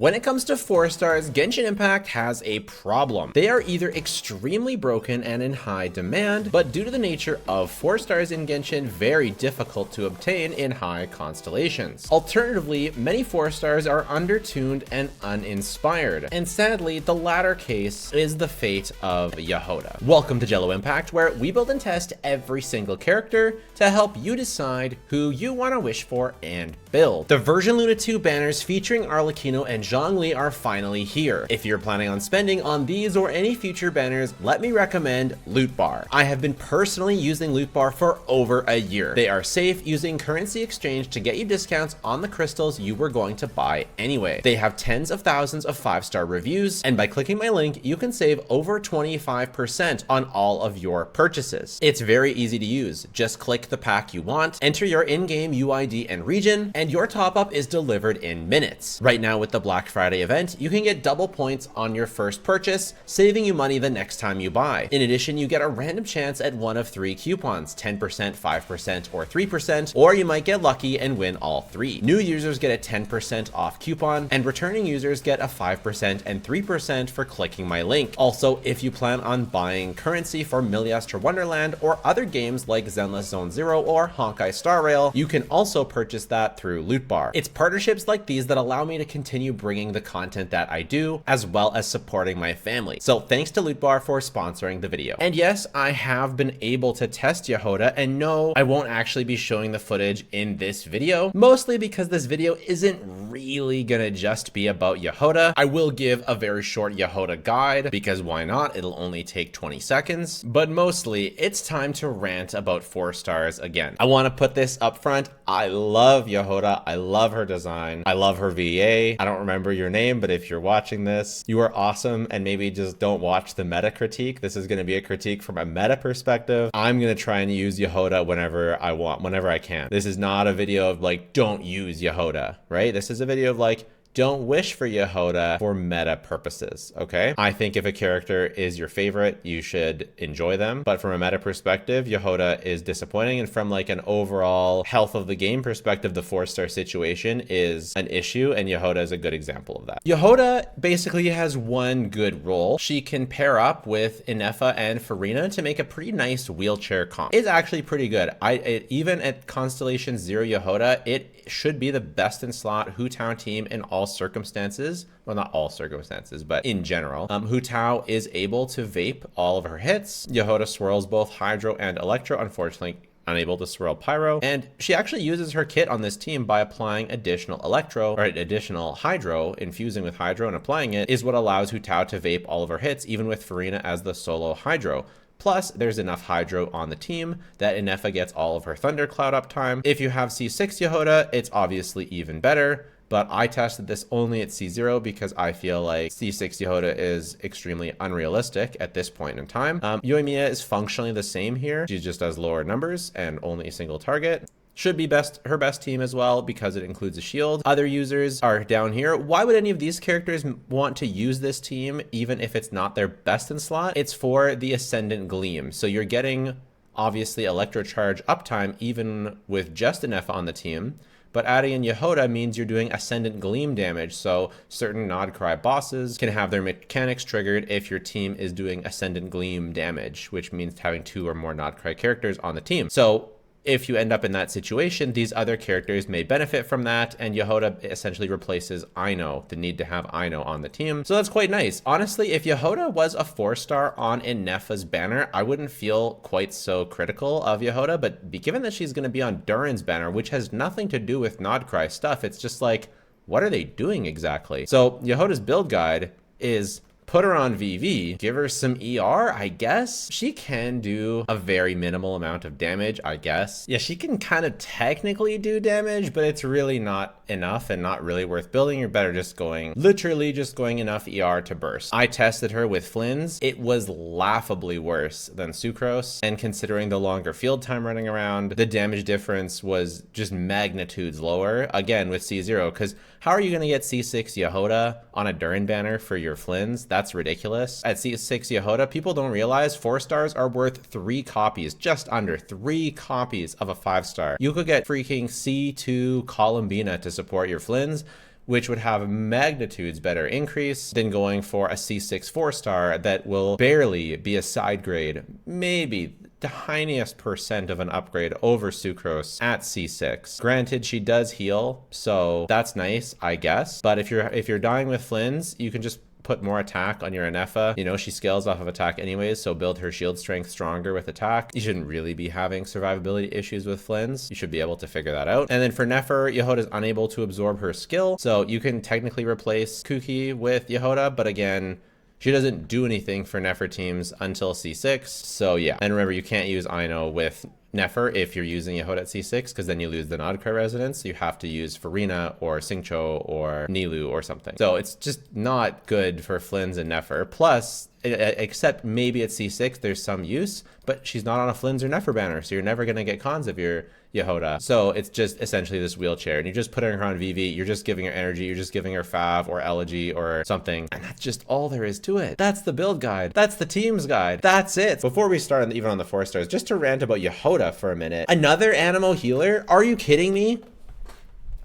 When it comes to 4 stars, Genshin Impact has a problem. They are either extremely broken and in high demand, but due to the nature of 4 stars in Genshin, very difficult to obtain in high constellations. Alternatively, many 4 stars are undertuned and uninspired, and sadly, the latter case is the fate of Jahoda. Welcome to Jello Impact, where we build and test every single character to help you decide who you want to wish for and build. The version Luna 2 banners featuring Arlecchino and Zhongli are finally here. If you're planning on spending on these or any future banners, let me recommend Loot Bar. I have been personally using Loot Bar for over a year. They are safe, using currency exchange to get you discounts on the crystals you were going to buy anyway. They have tens of thousands of 5-star reviews, and by clicking my link, you can save over 25% on all of your purchases. It's very easy to use. Just click the pack you want, enter your in-game UID and region, and your top-up is delivered in minutes. Right now with the Black Friday event, you can get double points on your first purchase, saving you money the next time you buy. In addition, you get a random chance at one of 3 coupons, 10%, 5%, or 3%, or you might get lucky and win all 3. New users get a 10% off coupon, and returning users get a 5% and 3% for clicking my link. Also, if you plan on buying currency for Miliastra Wonderland or other games like Zenless Zone Zero or Honkai Star Rail, you can also purchase that through Loot Bar. It's partnerships like these that allow me to continue bringing the content that I do, as well as supporting my family. So thanks to Loot Bar for sponsoring the video. And yes, I have been able to test Jahoda, and no, I won't actually be showing the footage in this video, mostly because this video isn't really gonna just be about Jahoda. I will give a very short Jahoda guide, because why not? It'll only take 20 seconds, but mostly it's time to rant about 4 stars again. I want to put this up front. I love Jahoda. I love her design. I love her VA. I don't remember your name, but if you're watching this, you are awesome, and maybe just don't watch the meta critique. This is going to be a critique from a meta perspective. I'm going to try and use Jahoda whenever I want, whenever I can. This is not a video of like, don't use Jahoda, right? This is a video of like, don't wish for Jahoda for meta purposes, okay? I think if a character is your favorite, you should enjoy them. But from a meta perspective, Jahoda is disappointing. And from like an overall health of the game perspective, the 4-star situation is an issue. And Jahoda is a good example of that. Jahoda basically has one good role. She can pair up with Inefa and Farina to make a pretty nice wheelchair comp. It's actually pretty good. Even at Constellation 0 Jahoda, it should be the best in slot Hu Tao team in all circumstances. Well, not all circumstances, but in general. Hu Tao is able to vape all of her hits. Jahoda swirls both Hydro and Electro, unfortunately unable to swirl Pyro, and she actually uses her kit on this team by applying additional Electro, or additional Hydro, infusing with Hydro and applying it is what allows Hu Tao to vape all of her hits, even with Farina as the solo Hydro. Plus, there's enough Hydro on the team that Inefa gets all of her Thundercloud uptime. If you have C6 Jahoda, it's obviously even better, but I tested this only at C0 because I feel like C6 Jahoda is extremely unrealistic at this point in time. Yoimiya is functionally the same here. She just does lower numbers and only a single target. Should be her best team as well because it includes a shield. Other users are down here. Why would any of these characters want to use this team even if it's not their best in slot? It's for the Ascendant Gleam. So you're getting obviously Electrocharge uptime even with just Inefa on the team. But adding in Jahoda means you're doing Ascendant Gleam damage, so certain Nodcry bosses can have their mechanics triggered if your team is doing Ascendant Gleam damage, which means having 2 or more Nodcry characters on the team. So if you end up in that situation, these other characters may benefit from that, and Jahoda essentially replaces Aino, the need to have Aino on the team. So that's quite nice. Honestly, if Jahoda was a 4-star on Inefa's banner, I wouldn't feel quite so critical of Jahoda, but given that she's going to be on Durin's banner, which has nothing to do with Nodcry stuff, it's just like, what are they doing exactly? So Jahoda's build guide is put her on VV, give her some ER, I guess. She can do a very minimal amount of damage, I guess. Yeah, she can kind of technically do damage, but it's really not enough and not really worth building. You're better just going, literally just going enough ER to burst. I tested her with Flynn's. It was laughably worse than Sucrose, and considering the longer field time running around, the damage difference was just magnitudes lower, again with C0, because how are you going to get C6 Jahoda on a Durin banner for your Flynn's? That's ridiculous. At C6 Jahoda, people don't realize 4 stars are worth 3 copies, just under 3 copies of a 5-star. You could get freaking C2 Columbina to support your Flynn's, which would have magnitudes better increase than going for a C6 4-star that will barely be a side grade, maybe tiniest percent of an upgrade over Sucrose at C6. Granted, she does heal, so that's nice, I guess. But if you're dying with Flynn's, you can just put more attack on your Anefa. You know, she scales off of attack anyways, so build her shield strength stronger with attack. You shouldn't really be having survivability issues with Flynn's. You should be able to figure that out. And then for Nefer, Jahoda is unable to absorb her skill, so you can technically replace Keqing with Jahoda, but again, she doesn't do anything for Nefer teams until C6. So yeah, and remember, you can't use Aino with Nefer if you're using Jahoda at C6, because then you lose the Nodkar resonance. You have to use Farina or Xingqiu or Nilou or something. So it's just not good for Flynn's and Nefer. Plus, except maybe at C6, there's some use, but she's not on a Flynn's or Nefer banner, so you're never going to get cons if you're Jahoda. So it's just essentially this wheelchair, and you're just putting her on VV, you're just giving her energy, you're just giving her Fav or Elegy or something, and that's just all there is to it. That's the build guide. That's the team's guide. That's it. Before we start even on the 4-stars, just to rant about Jahoda for a minute. Another Animo healer? Are you kidding me?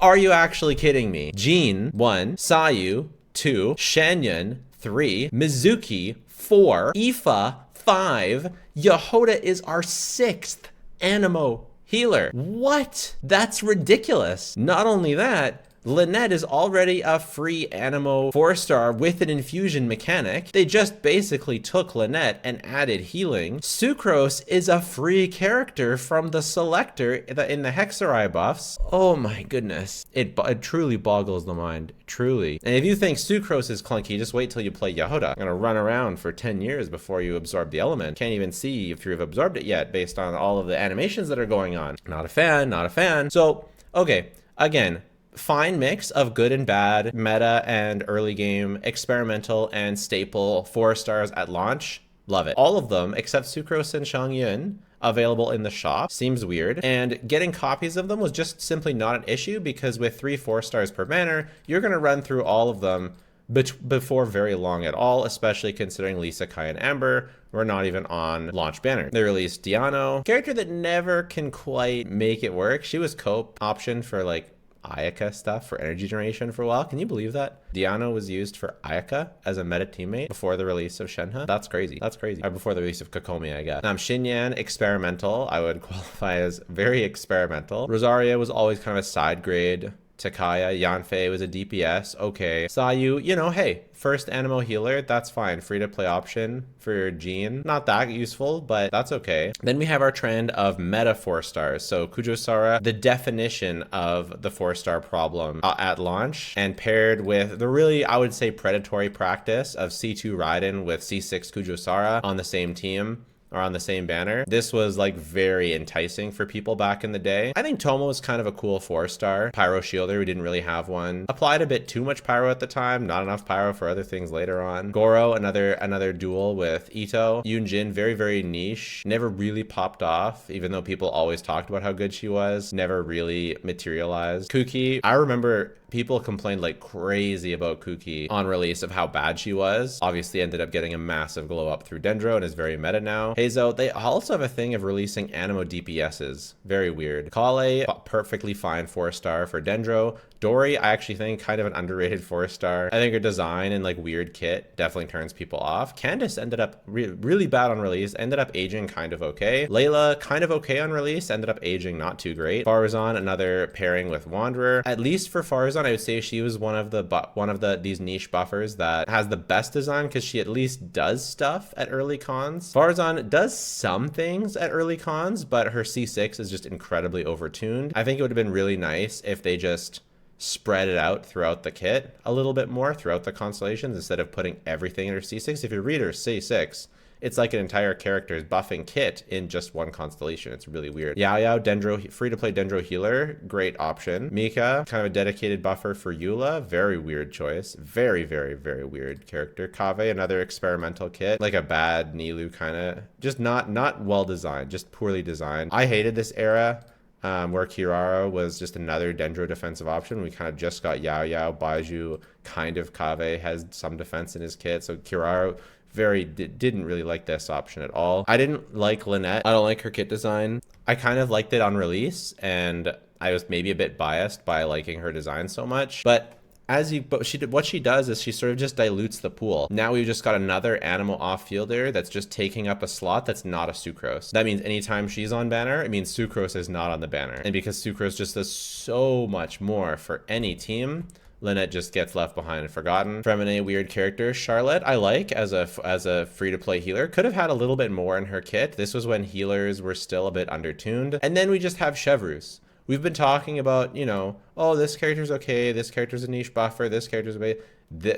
Are you actually kidding me? Jean, 1, Sayu, 2, Shanyan, 3, Mizuki, 4, Aoife, 5, Jahoda is our 6th Animo healer. What? That's ridiculous. Not only that, Lynette is already a free Animo 4-star with an infusion mechanic. They just basically took Lynette and added healing. Sucrose is a free character from the selector in the Hexarai buffs. Oh my goodness. It truly boggles the mind. Truly. And if you think Sucrose is clunky, just wait till you play Jahoda. I'm gonna run around for 10 years before you absorb the element. Can't even see if you've absorbed it yet based on all of the animations that are going on. Not a fan, not a fan. So, okay, again, fine mix of good and bad, meta and early game, experimental and staple 4-stars at launch. Love it. All of them except Sucrose and Shangyun available in the shop. Seems weird. And getting copies of them was just simply not an issue, because with 3 4-stars per banner, you're going to run through all of them before very long at all, especially considering Lisa, Kai, and Amber were not even on launch banner. They released Diano, character that never can quite make it work. She was cope option for like Ayaka stuff for energy generation for a while. Can you believe that? Diano was used for Ayaka as a meta teammate before the release of Shenhe. That's crazy. That's crazy. Or before the release of Kokomi, I guess. Xinyan, experimental. I would qualify as very experimental. Rosaria was always kind of a side grade. Takaya, Yanfei was a DPS. Okay. Sayu, you know, hey, first Animo healer, that's fine. Free to play option for Jean. Not that useful, but that's okay. Then we have our trend of meta 4-stars. So Kujosara, the definition of the 4-star problem at launch, and paired with the really, I would say, predatory practice of C2 Raiden with C6 Kujosara on the same team, or on the same banner. This was like very enticing for people back in the day. I think Tomo was kind of a cool 4-star pyro shielder. We didn't really have one. Applied a bit too much pyro at the time, not enough pyro for other things later on. Goro, another duel with Ito. Yunjin, very, very niche. Never really popped off, even though people always talked about how good she was. Never really materialized. Kuki, I remember people complained like crazy about Kuki on release of how bad she was. Obviously ended up getting a massive glow up through Dendro and is very meta now. Heizo, they also have a thing of releasing Animo DPSs. Very weird. Kale, perfectly fine 4-star for Dendro. Dory, I actually think kind of an underrated 4-star. I think her design and like weird kit definitely turns people off. Candace ended up really bad on release, ended up aging kind of okay. Layla, kind of okay on release, ended up aging not too great. Farzan, another pairing with Wanderer. At least for Farzan, I would say she was one of these niche buffers that has the best design, because she at least does stuff at early cons. Farzan does some things at early cons, but her C6 is just incredibly overtuned. I think it would have been really nice if they just spread it out throughout the kit a little bit more throughout the constellations instead of putting everything in her C6. If you read her C6, it's like an entire character's buffing kit in just one constellation. It's really weird. Yao Yao, Dendro, free to play Dendro healer, great option. Mika, kind of a dedicated buffer for Eula, very weird choice. Very, very, very weird character. Kave, another experimental kit, like a bad Nilou kind of, just not well designed, just poorly designed. I hated this era. Where Kirara was just another Dendro defensive option. We kind of just got Yao Yao, Baiju, kind of Kave has some defense in his kit. So Kirara didn't really like this option at all. I didn't like Lynette. I don't like her kit design. I kind of liked it on release, and I was maybe a bit biased by liking her design so much. But But what she does is she sort of just dilutes the pool. Now we've just got another animal off-fielder that's just taking up a slot that's not a Sucrose. That means anytime she's on banner, it means Sucrose is not on the banner. And because Sucrose just does so much more for any team, Lynette just gets left behind and forgotten. Feminine weird character. Charlotte, I like as a free-to-play healer. Could have had a little bit more in her kit. This was when healers were still a bit undertuned. And then we just have Chevreuse. We've been talking about, you know, oh, this character's okay, this character's a niche buffer, this character's a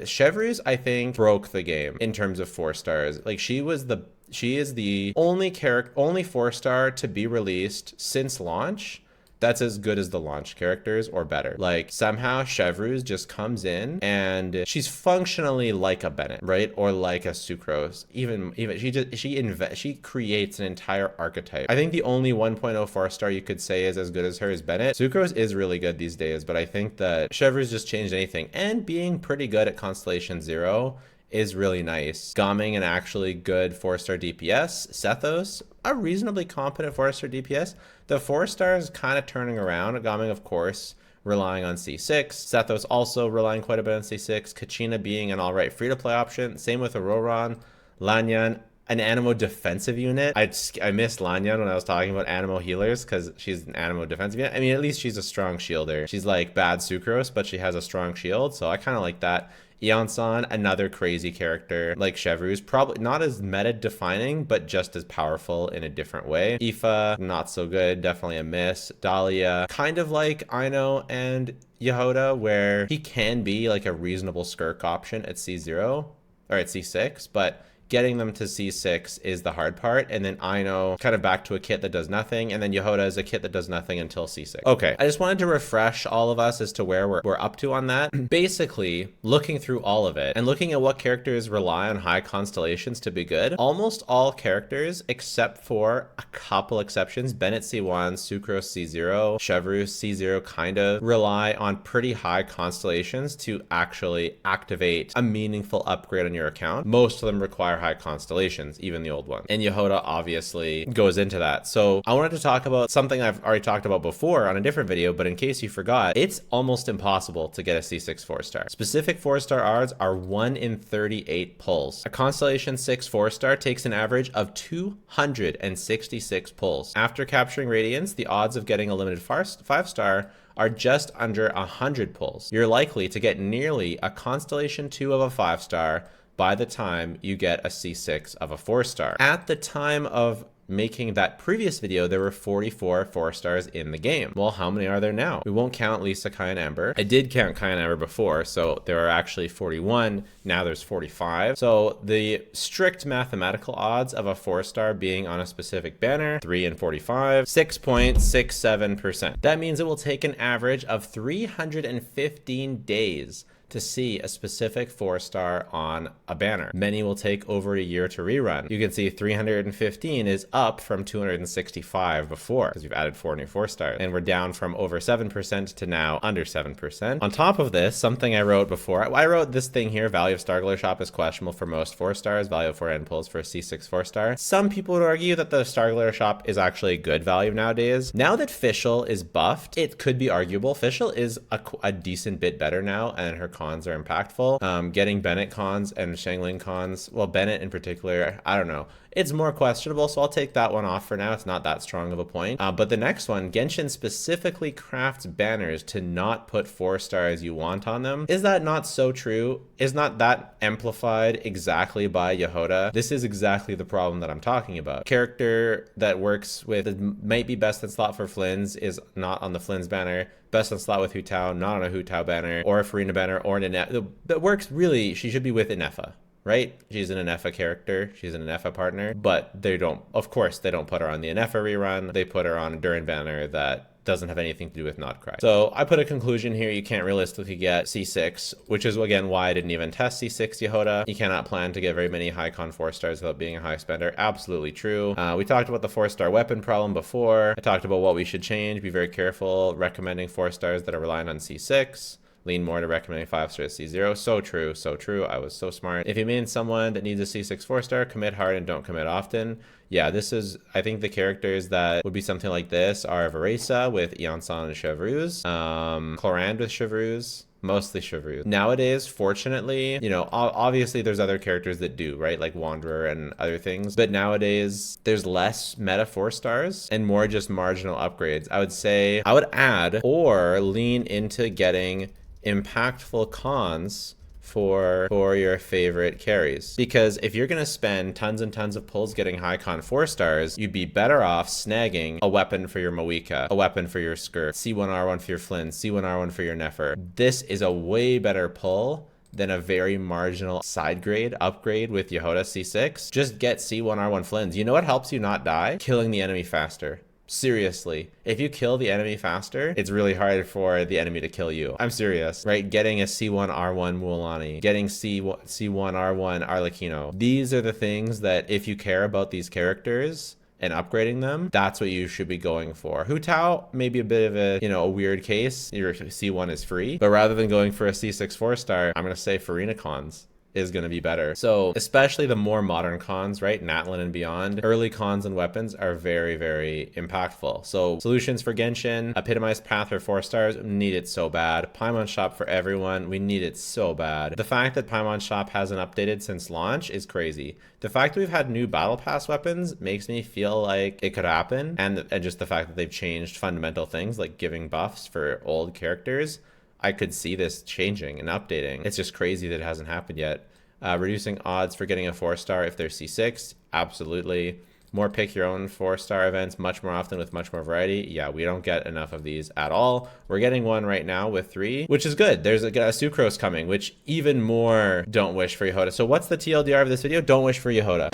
Chevreuse, I think, broke the game in terms of 4 stars. Like, she is the only 4-star to be released since launch that's as good as the launch characters or better. Like, somehow Chevreuse just comes in and she's functionally like a Bennett, right? Or like a Sucrose. Even she creates an entire archetype. I think the only 1.0 4-star you could say is as good as her is Bennett. Sucrose is really good these days, but I think that Chevreuse just changed anything, and being pretty good at Constellation 0 is really nice. Gaming an actually good 4-star DPS. Sethos, a reasonably competent 4-star DPS. The 4-star is kind of turning around. Gaming, of course, relying on C6. Sethos also relying quite a bit on C6. Kachina being an alright free-to-play option. Same with Auroran. Lanyan, an Animo defensive unit. I missed Lanyan when I was talking about Animo healers because she's an Animo defensive unit. I mean, at least she's a strong shielder. She's like bad Sucrose, but she has a strong shield, so I kind of like that. Eonsan, another crazy character like Chevreuse, probably not as meta defining, but just as powerful in a different way. Aoife, not so good, definitely a miss. Dahlia, kind of like Aino and Jahoda, where he can be like a reasonable skirk option at C0 or at C6, but getting them to C6 is the hard part. And then Aino kind of back to a kit that does nothing. And then Jahoda is a kit that does nothing until C6. Okay, I just wanted to refresh all of us as to where we're up to on that. Basically, looking through all of it and looking at what characters rely on high constellations to be good, almost all characters, except for a couple exceptions, Bennett C1, Sucrose C0, Chevreuse C0, kind of rely on pretty high constellations to actually activate a meaningful upgrade on your account. Most of them require high constellations, even the old one. And Jahoda obviously goes into that. So I wanted to talk about something I've already talked about before on a different video, but in case you forgot, it's almost impossible to get a C6 4-star. Specific 4-star odds are 1 in 38 pulls. A Constellation 6 4-star takes an average of 266 pulls. After capturing Radiance, the odds of getting a limited 5-star are just under 100 pulls. You're likely to get nearly a Constellation 2 of a 5-star by the time you get a C6 of a 4-star. At the time of making that previous video, there were 44 4-stars in the game. Well, how many are there now? We won't count Lisa, Kai, and Amber. I did count Kai and Amber before, so there are actually 41. Now there's 45. So the strict mathematical odds of a 4-star being on a specific banner, 3 in 45, 6.67%. That means it will take an average of 315 days to see a specific 4-star on a banner. Many will take over a year to rerun. You can see 315 is up from 265 before because we've added 4 new 4-stars, and we're down from over 7% to now under 7%. On top of this, something I wrote before, I wrote this thing here: value of Stargler Shop is questionable for most 4-stars, value of 4 end pulls for a C6 4-star. Some people would argue that the Stargler Shop is actually a good value nowadays. Now that Fischl is buffed, it could be arguable. Fischl is a decent bit better now, and her cons are impactful. Getting Bennett cons and Shangling cons, well, Bennett in particular, I don't know. It's more questionable, so I'll take that one off for now. It's not that strong of a point. But the next one, Genshin specifically crafts banners to not put 4-stars you want on them. Is that not so true? Is not that amplified exactly by Jahoda? This is exactly the problem that I'm talking about. Character that works with, that might be best in slot for Flynn's, is not on the Flynn's banner. Best in slot with Hu Tao, not on a Hu Tao banner, or a Farina banner, or an Inefa. That works really, she should be with Inefa. Right? She's an Inefa character. She's an Inefa partner, but they don't, of course, they don't put her on the Inefa rerun. They put her on a Durin banner that doesn't have anything to do with Notcry. So I put a conclusion here: you can't realistically get C6, which is again why I didn't even test C6 Jahoda. You cannot plan to get very many high con 4-stars without being a high spender. Absolutely true. We talked about the 4-star weapon problem before. I talked about what we should change. Be very careful recommending 4-stars that are relying on C6. Lean more to recommending 5-star C0. So true, so true. I was so smart. If you mean someone that needs a C6 4-star, commit hard and don't commit often. Yeah, this is, I think the characters that would be something like this are Varesa with Eonsan and Chevreuse, Clorand with Chevreuse, Mostly Chevreuse. Nowadays, fortunately, you know, obviously there's other characters that do, right? Like Wanderer and other things. But nowadays, there's less meta 4-stars and more just marginal upgrades. I would say I would add or lean into getting impactful cons for your favorite carries, because if you're gonna spend tons and tons of pulls getting high con 4-stars, you'd be better off snagging a weapon for your Moika, a weapon for your Skirt, C1R1 for your Flynn, C1R1 for your Nefer. This is a way better pull than a very marginal side grade upgrade with Jahoda C6. Just get C1R1 Flynns. You know what helps you not die? Killing the enemy faster. Seriously, if you kill the enemy faster, it's really hard for the enemy to kill you. I'm serious, right? Getting a C1R1 Mualani, getting C1R1 Arlecchino. These are the things that if you care about these characters and upgrading them, that's what you should be going for. Hu Tao may be a bit of a, you know, a weird case. Your C1 is free, but rather than going for a C6 4-star, I'm gonna say Farina cons is going to be better. So especially the more modern cons, right? Natlin and beyond, early cons and weapons are very, very impactful. So solutions for Genshin, epitomized path for 4-stars, need it so bad. Paimon shop for everyone, we need it so bad. The fact that Paimon shop hasn't updated since launch is crazy. The fact that we've had new battle pass weapons makes me feel like it could happen. And just the fact that they've changed fundamental things like giving buffs for old characters, I could see this changing and updating. It's just crazy that it hasn't happened yet. Reducing odds for getting a 4-star if they're C6, absolutely. More pick your own 4-star events much more often with much more variety. Yeah, we don't get enough of these at all. We're getting one right now with 3, which is good. There's a Sucrose coming, which even more don't wish for Jahoda. So what's the TLDR of this video? Don't wish for Jahoda.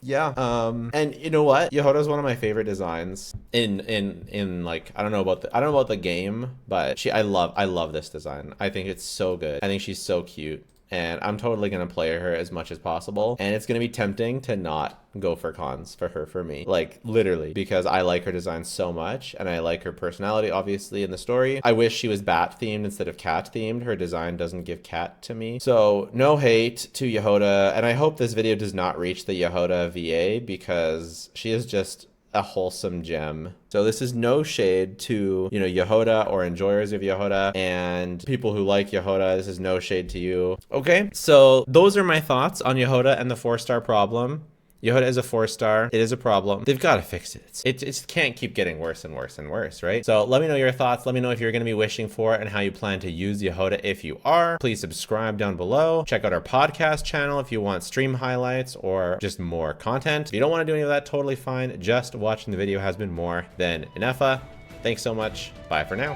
Yeah. And you know what? Jahoda is one of my favorite designs in like, I don't know about the game, but I love this design. I think it's so good. I think she's so cute. And I'm totally going to play her as much as possible. And it's going to be tempting to not go for cons for her, for me. Like, literally. Because I like her design so much. And I like her personality, obviously, in the story. I wish she was bat-themed instead of cat-themed. Her design doesn't give cat to me. So, no hate to Jahoda. And I hope this video does not reach the Jahoda VA, because she is just a wholesome gem. So this is no shade to, you know, Jahoda or enjoyers of Jahoda and people who like Jahoda. This is no shade to you. Okay, so those are my thoughts on Jahoda and the 4-star problem. Jahoda is a 4-star. It is a problem. They've got to fix it. It can't keep getting worse and worse and worse, right? So let me know your thoughts. Let me know if you're going to be wishing for it and how you plan to use Jahoda if you are. Please subscribe down below. Check out our podcast channel if you want stream highlights or just more content. If you don't want to do any of that, totally fine. Just watching the video has been more than enough. Thanks so much. Bye for now.